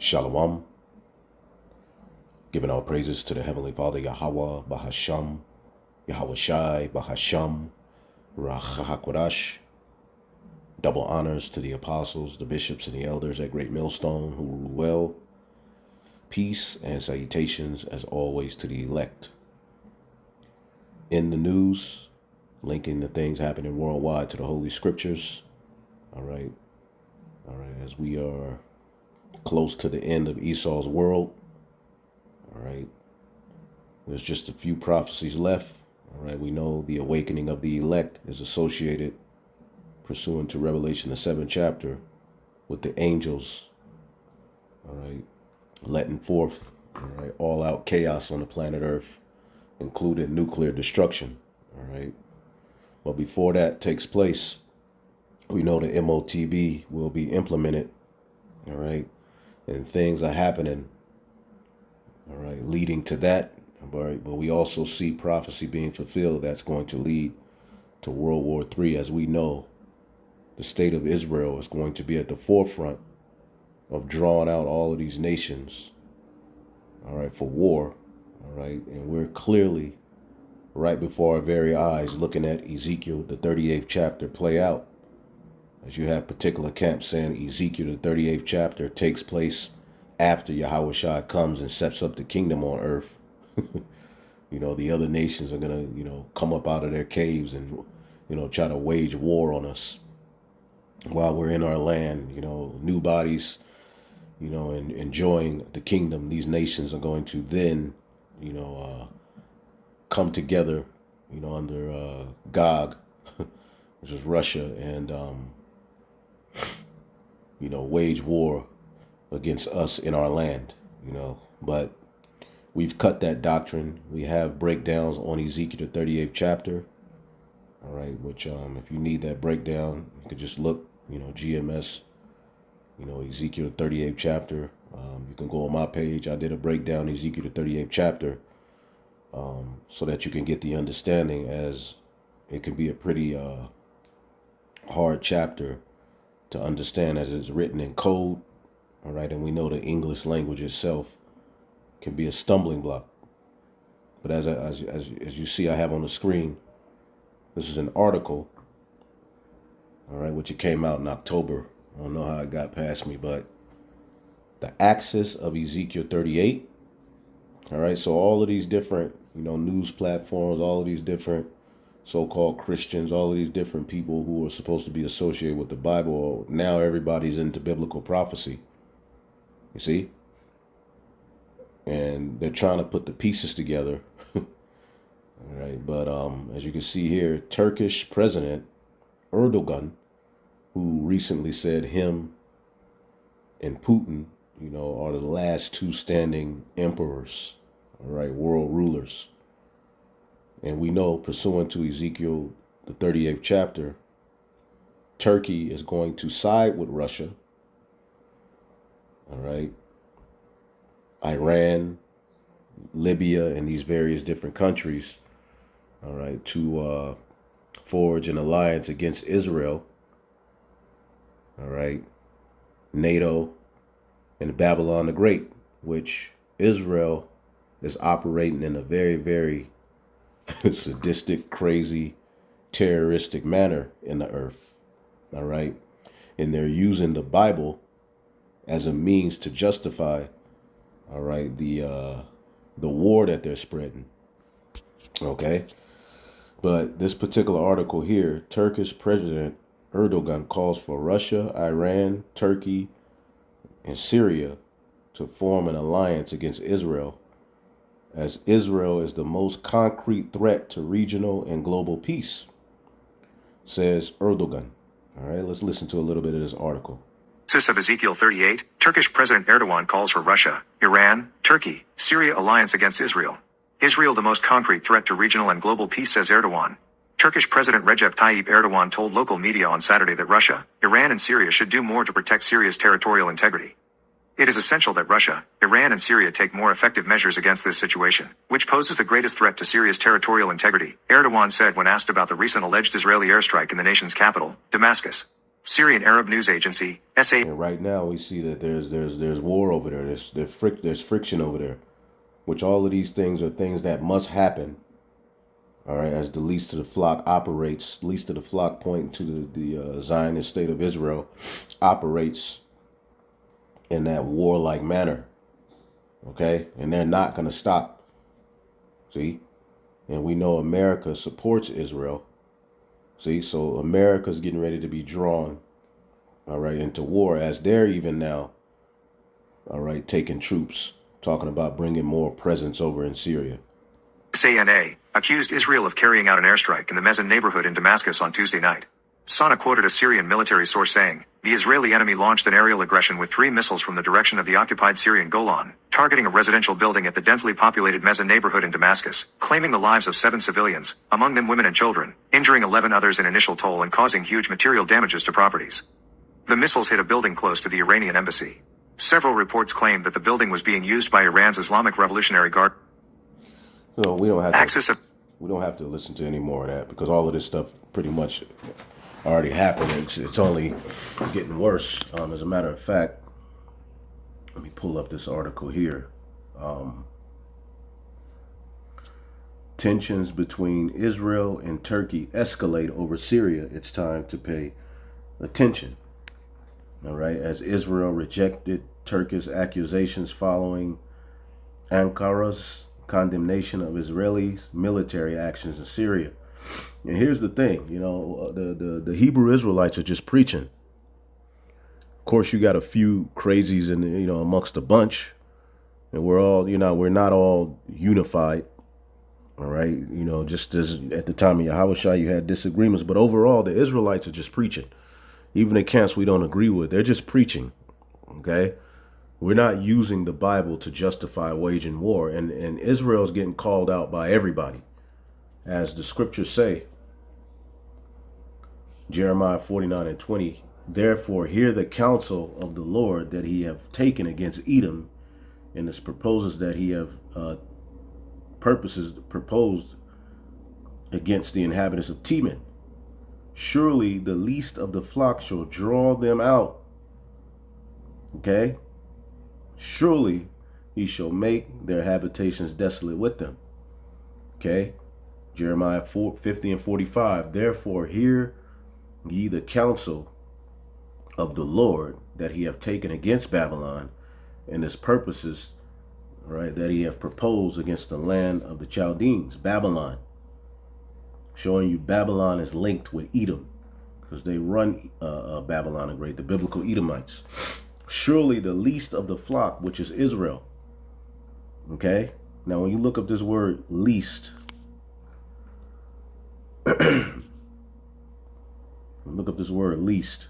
Shalom. Giving all praises to the Heavenly Father, Yahweh, Bahasham, Yahweh Shai, Bahasham, Rachahakwadash. Double honors to the apostles, the bishops, and the elders at Great Millstone who rule well. Peace and salutations, as always, to the elect. In the news, linking the things happening worldwide to the Holy Scriptures. All right, as we are close to the end of Esau's world. All right, there's just a few prophecies left. All right, we know the awakening of the elect is associated, pursuant to Revelation, the 7th chapter, with the angels. All right, letting forth, all right, all out chaos on the planet Earth, including nuclear destruction. All right, but before that takes place, we know the MOTB will be implemented. All right, and things are happening. All right, leading to that. All right, but we also see prophecy being fulfilled that's going to lead to World War III. As we know, the state of Israel is going to be at the forefront of drawing out all of these nations, all right, for war. All right, and we're clearly right before our very eyes looking at Ezekiel, the 38th chapter, play out. As you have particular camps saying Ezekiel, the 38th chapter, takes place after Yahweh Shai comes and sets up the kingdom on earth. You know, the other nations are going to, come up out of their caves and, try to wage war on us while we're in our land, new bodies, and enjoying the kingdom. These nations are going to then, come together, under Gog, which is Russia, and, wage war against us in our land, but we've cut that doctrine. We have breakdowns on Ezekiel, the 38th chapter. All right, which if you need that breakdown, you could just look, GMS, Ezekiel, the 38th chapter. You can go on my page. I did a breakdown, Ezekiel, the 38th chapter, so that you can get the understanding, as it can be a pretty hard chapter to understand as it's written in code. All right, and we know the English language itself can be a stumbling block. But as you see, I have on the screen, this is an article, all right, which it came out in October. I don't know how it got past me, but the axis of Ezekiel 38. All right, so all of these different, news platforms, all of these different so-called Christians, all of these different people who are supposed to be associated with the Bible, now everybody's into biblical prophecy. You see? And they're trying to put the pieces together. All right. But as you can see here, Turkish President Erdogan, who recently said him and Putin, are the last two standing emperors, all right, world rulers. And we know, pursuant to Ezekiel, the 38th chapter, Turkey is going to side with Russia. All right. Iran, Libya, and these various different countries, all right, to forge an alliance against Israel, all right, NATO, and Babylon the Great, which Israel is operating in a very, very sadistic, crazy, terroristic manner in the earth, all right, and they're using the Bible as a means to justify, all right, the war that they're spreading. Okay, but this particular article here, Turkish President Erdogan calls for Russia, Iran, Turkey, and Syria to form an alliance against Israel, as Israel is the most concrete threat to regional and global peace, says Erdogan. All right, let's listen to a little bit of this article. Of Ezekiel 38, Turkish President Erdogan calls for Russia, Iran, Turkey, Syria alliance against Israel. Israel the most concrete threat to regional and global peace, says Erdogan. Turkish President Recep Tayyip Erdogan told local media on Saturday that Russia, Iran and Syria should do more to protect Syria's territorial integrity. It is essential that Russia, Iran and Syria take more effective measures against this situation, which poses the greatest threat to Syria's territorial integrity, Erdogan said when asked about the recent alleged Israeli airstrike in the nation's capital, Damascus. Syrian Arab News Agency, SA. And right now we see that there's war over there. There's friction over there, which all of these things are things that must happen. All right, as the least of the flock operates, least of the flock pointing to the Zionist state of Israel operates in that warlike manner. Okay, and they're not going to stop. See, and we know America supports Israel. See, so America's getting ready to be drawn, all right, into war, as they're even now, all right, taking troops, talking about bringing more presence over in Syria. SANA accused Israel of carrying out an airstrike in the Mezin neighborhood in Damascus on Tuesday night. SANA quoted a Syrian military source saying, the Israeli enemy launched an aerial aggression with 3 missiles from the direction of the occupied Syrian Golan, targeting a residential building at the densely populated Mezin neighborhood in Damascus, claiming the lives of 7 civilians, among them women and children, injuring 11 others in initial toll and causing huge material damages to properties. The missiles hit a building close to the Iranian embassy. Several reports claimed that the building was being used by Iran's Islamic Revolutionary Guard. So we don't have to listen to any more of that, because all of this stuff pretty much already happened. It's only getting worse. As a matter of fact, let me pull up this article here. Tensions between Israel and Turkey escalate over Syria. It's time to pay attention. All right, as Israel rejected Turkish accusations following Ankara's condemnation of Israeli military actions in Syria. And here's the thing, the Hebrew Israelites are just preaching. Of course, you got a few crazies in amongst a bunch, and we're not all unified. All right, just as at the time of Yahushua, you had disagreements, but overall, the Israelites are just preaching. Even the camps we don't agree with, they're just preaching. Okay. We're not using the Bible to justify waging war. And Israel's getting called out by everybody. As the scriptures say, Jeremiah 49:20, therefore hear the counsel of the Lord that he have taken against Edom, and his proposes that he have proposed against the inhabitants of Teman. Surely the least of the flock shall draw them out. Okay? Surely he shall make their habitations desolate with them. Okay? Jeremiah 50:45. Therefore hear ye the counsel of the Lord that he have taken against Babylon, and his purposes, right, that he have proposed against the land of the Chaldeans, Babylon. Showing you Babylon is linked with Edom, because they run Babylon and the biblical Edomites. Surely the least of the flock, which is Israel. Okay? Now, when you look up this word least, look up this word least.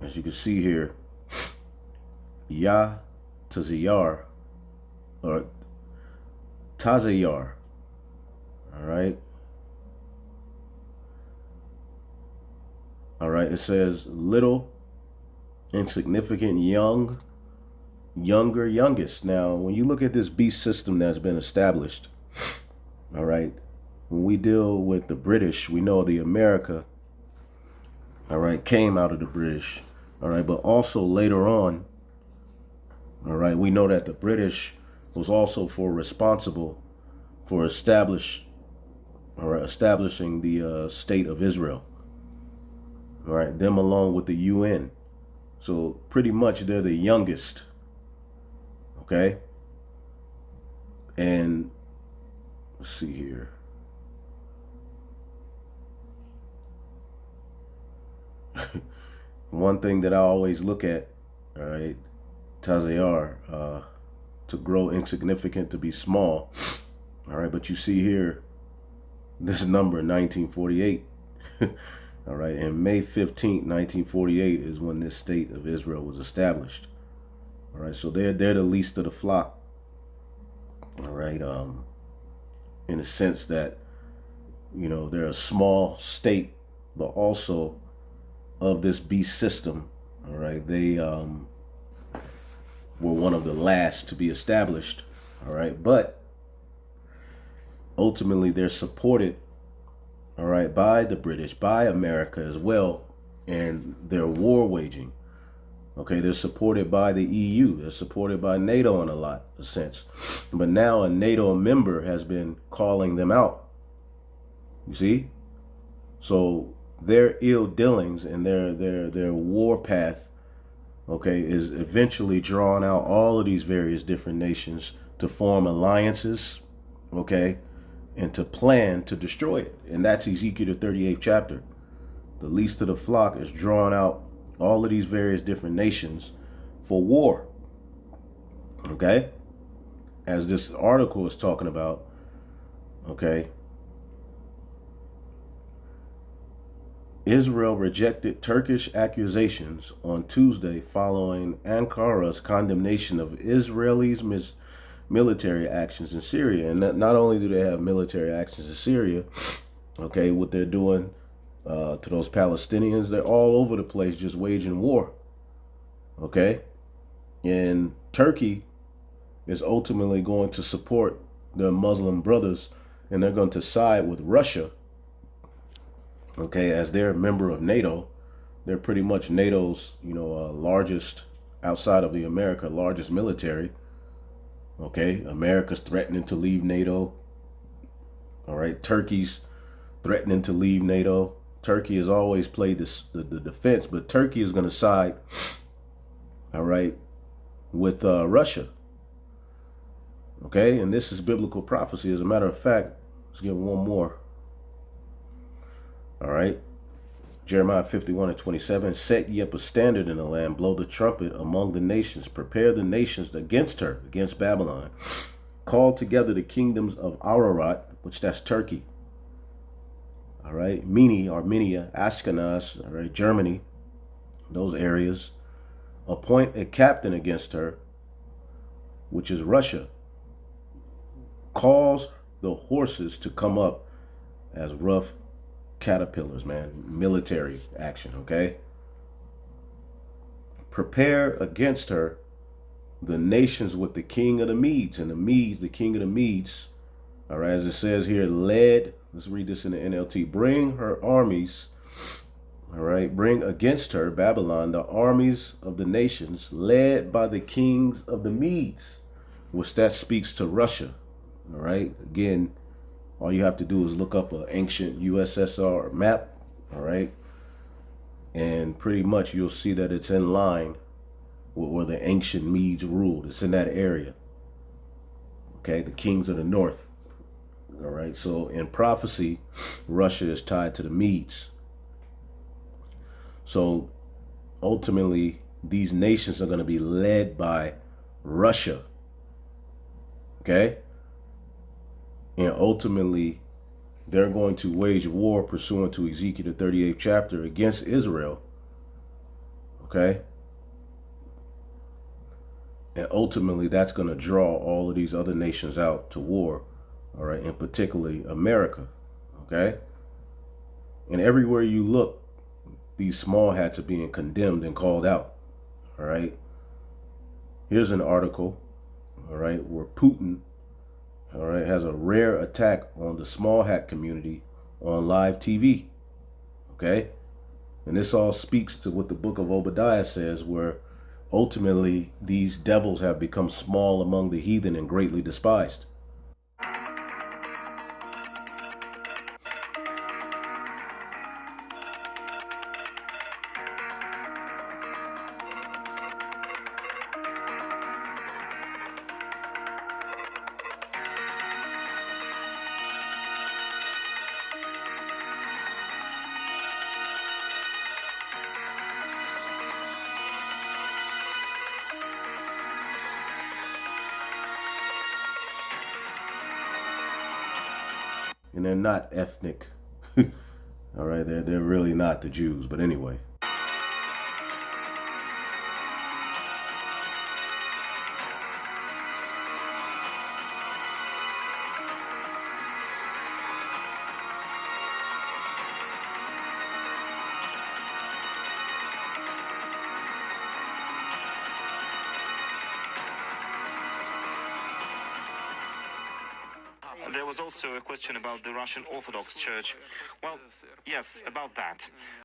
As you can see here, Yah Tazayar, or Tazayar. All right. All right. It says little, insignificant, young, younger, youngest. Now, when you look at this beast system that's been established, all right, when we deal with the British, we know the America, all right, came out of the British, all right, but also later on, all right, we know that the British was also responsible for establishing the state of Israel. All right, them along with the UN. So pretty much they're the youngest. Okay. And let's see here. One thing that I always look at, all right, Tazayar, to grow insignificant, to be small. All right, but you see here, this number 1948. All right, and May 15th, 1948 is when this state of Israel was established. All right, so they're the least of the flock. All right, in the sense that, they're a small state, but also of this beast system. All right, they were one of the last to be established. All right, but ultimately they're supported, all right, by the British, by America as well, and they're war waging. Okay, they're supported by the EU. They're supported by NATO in a sense. But now a NATO member has been calling them out. You see? So their ill dealings and their war path, okay, is eventually drawing out all of these various different nations to form alliances, okay, and to plan to destroy it. And that's Ezekiel the 38th chapter. The least of the flock is drawing out all of these various different nations for war. Okay? As this article is talking about, okay, Israel rejected Turkish accusations on Tuesday following Ankara's condemnation of Israelis' military actions in Syria. And not only do they have military actions in Syria, okay, what they're doing to those Palestinians, they're all over the place just waging war. Okay? And Turkey is ultimately going to support their Muslim brothers, and they're going to side with Russia, okay, as they're a member of NATO. They're pretty much NATO's, largest, outside of the America, largest military. Okay, America's threatening to leave NATO. All right, Turkey's threatening to leave NATO. Turkey has always played the defense, but Turkey is going to side, all right, with Russia. Okay, and this is biblical prophecy. As a matter of fact, let's get one more. All right, Jeremiah 51:27. Set ye up a standard in the land, blow the trumpet among the nations, prepare the nations against her, against Babylon. Call together the kingdoms of Ararat, which that's Turkey. All right, Armenia, Ashkenaz, all right, Germany, those areas. Appoint a captain against her, which is Russia. Cause the horses to come up as rough caterpillars, man. Military action, okay? Prepare against her the nations with the king of the Medes. And the king of the Medes, all right, as it says here, led, let's read this in the NLT, bring her armies, all right, bring against her, Babylon, the armies of the nations led by the kings of the Medes, which that speaks to Russia, all right? Again, all you have to do is look up an ancient USSR map, all right? And pretty much you'll see that it's in line with where the ancient Medes ruled. It's in that area, okay? The kings of the north, all right? So in prophecy, Russia is tied to the Medes. So ultimately, these nations are going to be led by Russia, okay? And ultimately, they're going to wage war pursuant to Ezekiel the 38th chapter against Israel, okay? And ultimately, that's going to draw all of these other nations out to war, all right, and particularly America, okay? And everywhere you look, these small hats are being condemned and called out, all right? Here's an article, all right, where Putin, all right, has a rare attack on the small hat community on live TV, okay? And this all speaks to what the book of Obadiah says, where ultimately these devils have become small among the heathen and greatly despised. And they're not ethnic. All right, they're really not the Jews, but anyway. There was also a question about the Russian Orthodox Church. Well, yes, about that.